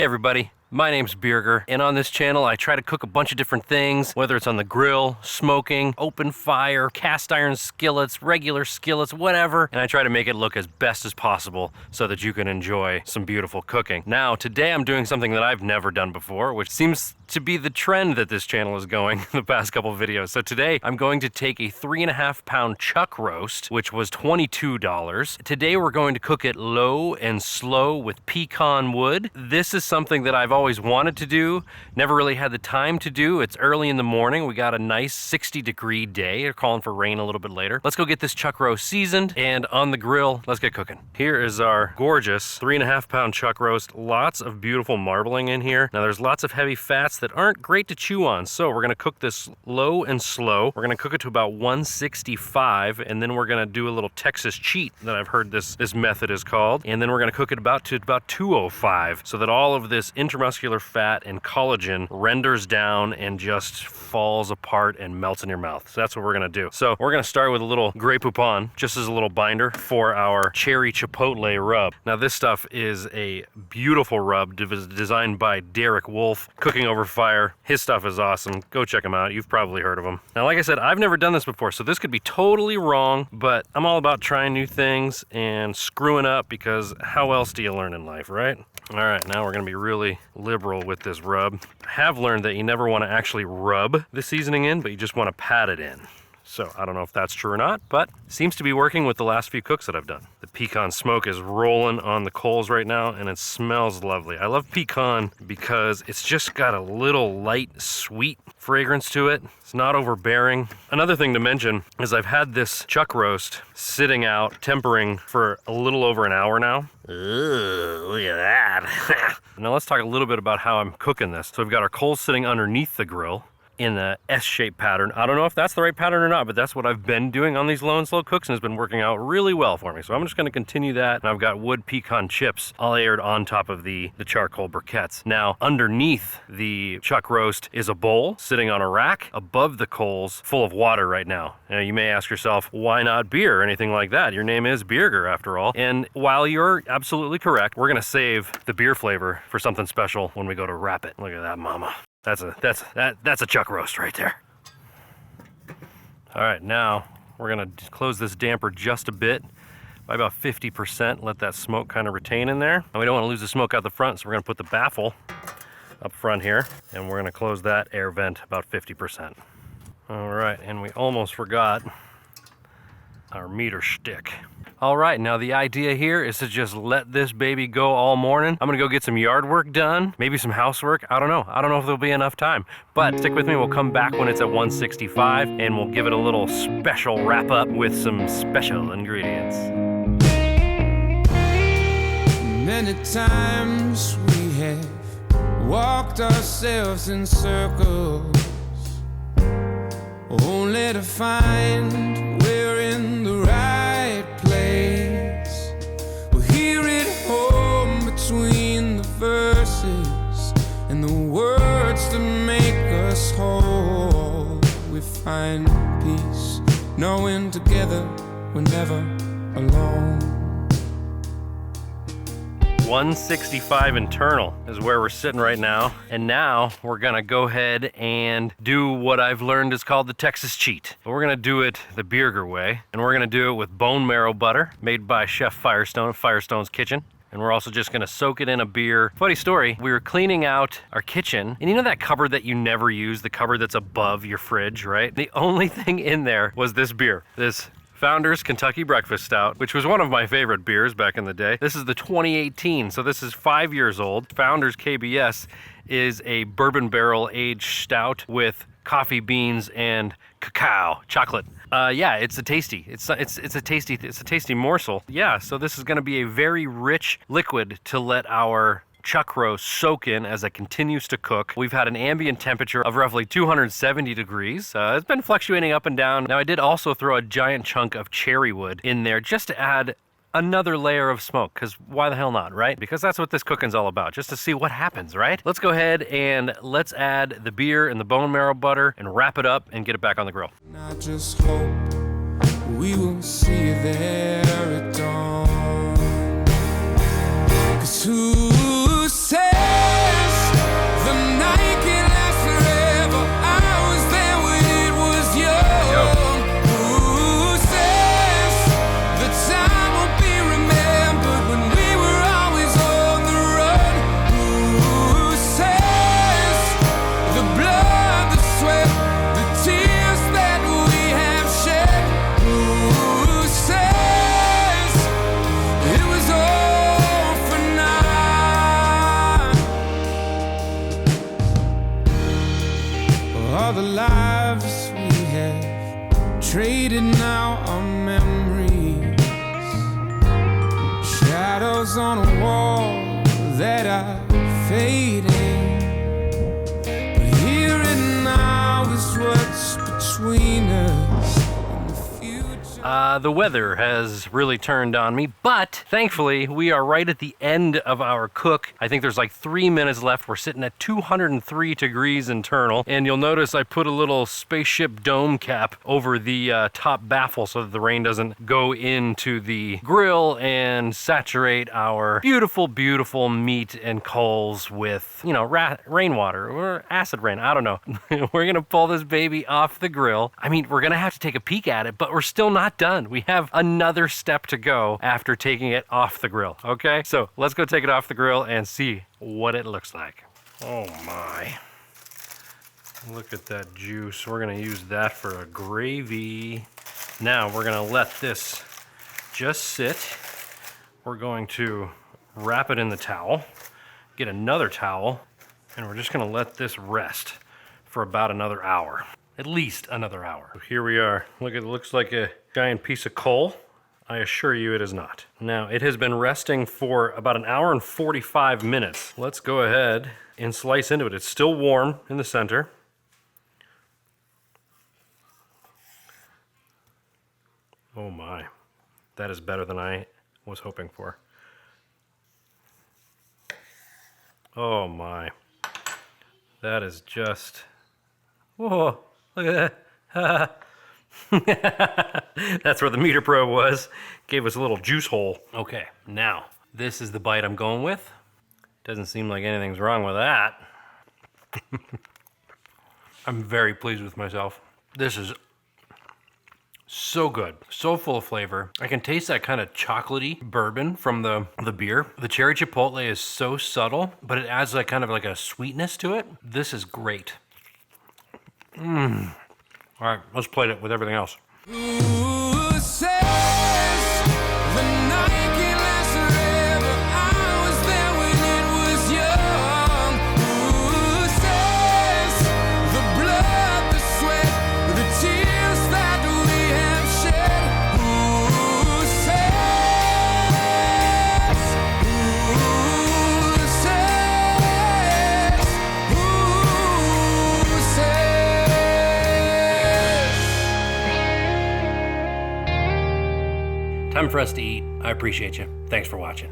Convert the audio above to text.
everybody, my name's Birger, and on this channel I try to cook a bunch of different things, whether it's on the grill, smoking, open fire, cast iron skillets, regular skillets, whatever, and I try to make it look as best as possible so that you can enjoy some beautiful cooking. Now, today I'm doing something that I've never done before, which seems to be the trend that this channel is going the past couple of videos. So today I'm going to take a 3.5 pound chuck roast, which was $22. Today we're going to cook it low and slow with pecan wood. This is something that I've always wanted to do, never really had the time to do. It's early in the morning. We got a nice 60-degree day. They're calling for rain a little bit later. Let's go get this chuck roast seasoned, and on the grill, let's get cooking. Here is our gorgeous 3.5 pound chuck roast. Lots of beautiful marbling in here. Now there's lots of heavy fats that aren't great to chew on, so we're gonna cook this low and slow. We're gonna cook it to about 165, and then we're gonna do a little Texas cheat that I've heard this method is called, and then we're gonna cook it to about 205, so that all of this intramuscular fat and collagen renders down and just falls apart and melts in your mouth. So that's what we're gonna do. So we're gonna start with a little Grey Poupon, just as a little binder for our cherry chipotle rub. Now this stuff is a beautiful rub designed by Derek Wolf, cooking over fire. His stuff is awesome. Go check him out. You've probably heard of him. Now, like I said, I've never done this before, so this could be totally wrong, but I'm all about trying new things and screwing up, because how else do you learn in life, right? All right, now we're gonna be really liberal with this rub. I have learned that you never wanna actually rub the seasoning in, but you just wanna pat it in. So I don't know if that's true or not, but seems to be working with the last few cooks that I've done. The pecan smoke is rolling on the coals right now, and it smells lovely. I love pecan because it's just got a little light, sweet fragrance to it. It's not overbearing. Another thing to mention is I've had this chuck roast sitting out, tempering for a little over an hour now. Ooh, look at that. Now let's talk a little bit about how I'm cooking this. So we've got our coals sitting underneath the grill in the S-shaped pattern. I don't know if that's the right pattern or not, but that's what I've been doing on these low and slow cooks, and it's been working out really well for me. So I'm just gonna continue that, and I've got wood pecan chips all layered on top of the charcoal briquettes. Now, underneath the chuck roast is a bowl sitting on a rack above the coals, full of water right now. Now, you may ask yourself, why not beer or anything like that? Your name is Birger, after all. And while you're absolutely correct, we're gonna save the beer flavor for something special when we go to wrap it. Look at that mama. That's a chuck roast right there. All right, now we're gonna close this damper just a bit, by about 50%, let that smoke kind of retain in there. And we don't wanna lose the smoke out the front, so we're gonna put the baffle up front here, and we're gonna close that air vent about 50%. All right, and we almost forgot our meter stick. All right, now the idea here is to just let this baby go all morning. I'm gonna go get some yard work done, maybe some housework. I don't know if there'll be enough time, but stick with me. We'll come back when it's at 165, and we'll give it a little special wrap up with some special ingredients. Many times we have walked ourselves in circles, only to find we're in the right place. We'll hear it home between the verses and the words that make us whole. We find peace knowing together we're never alone. 165 internal is where we're sitting right now. And now we're gonna go ahead and do what I've learned is called the Texas cheat. But we're gonna do it the Birger way, and we're gonna do it with bone marrow butter made by Chef Firestone of Firestone's Kitchen. And we're also just gonna soak it in a beer. Funny story, we were cleaning out our kitchen, and you know that cupboard that you never use, the cupboard that's above your fridge, right? The only thing in there was this beer, this Founders Kentucky Breakfast Stout, which was one of my favorite beers back in the day. This is the 2018, so this is 5 years old. Founders KBS is a bourbon barrel aged stout with coffee beans and cacao, chocolate. Yeah, it's a tasty morsel. Yeah, so this is gonna be a very rich liquid to let our chuck roast soak in as it continues to cook. We've had an ambient temperature of roughly 270 degrees. It's been fluctuating up and down. Now I did also throw a giant chunk of cherry wood in there just to add another layer of smoke, because why the hell not, right? Because that's what this cooking's all about, just to see what happens, right? Let's go ahead and let's add the beer and the bone marrow butter and wrap it up and get it back on the grill. I just hope we will see you there at dawn. 'Cause who said all the lives we have traded, now our memories, shadows on a wall that are fading. But here and now is what's between us and the future. The weather has really turned on me, but thankfully we are right at the end of our cook. I think there's like 3 minutes left. We're sitting at 203 degrees internal, and you'll notice I put a little spaceship dome cap over the top baffle so that the rain doesn't go into the grill and saturate our beautiful, beautiful meat and coals with, you know, rainwater or acid rain. I don't know. We're gonna pull this baby off the grill. I mean, we're gonna have to take a peek at it, but we're still not done. We have another step to go after taking it off the grill, okay? So let's go take it off the grill and see what it looks like. Oh my. Look at that juice. We're gonna use that for a gravy. Now we're gonna let this just sit. We're going to wrap it in the towel, get another towel, and we're just gonna let this rest for about another hour. At least another hour. Here we are. Look, it looks like a giant piece of coal. I assure you it is not. Now, it has been resting for about an hour and 45 minutes. Let's go ahead and slice into it. It's still warm in the center. Oh my, that is better than I was hoping for. Oh my, that is just, whoa, look at that. That's where the meter probe was. Gave us a little juice hole. Okay, now, this is the bite I'm going with. Doesn't seem like anything's wrong with that. I'm very pleased with myself. This is so good, so full of flavor. I can taste that kind of chocolatey bourbon from the beer. The cherry chipotle is so subtle, but it adds like kind of like a sweetness to it. This is great. All right, let's plate it with everything else. Who says the night can last forever? I was there when it was young. Who says the blood, the sweat, the tears that we have shed? Who says? Who says? Time for us to eat. I appreciate you. Thanks for watching.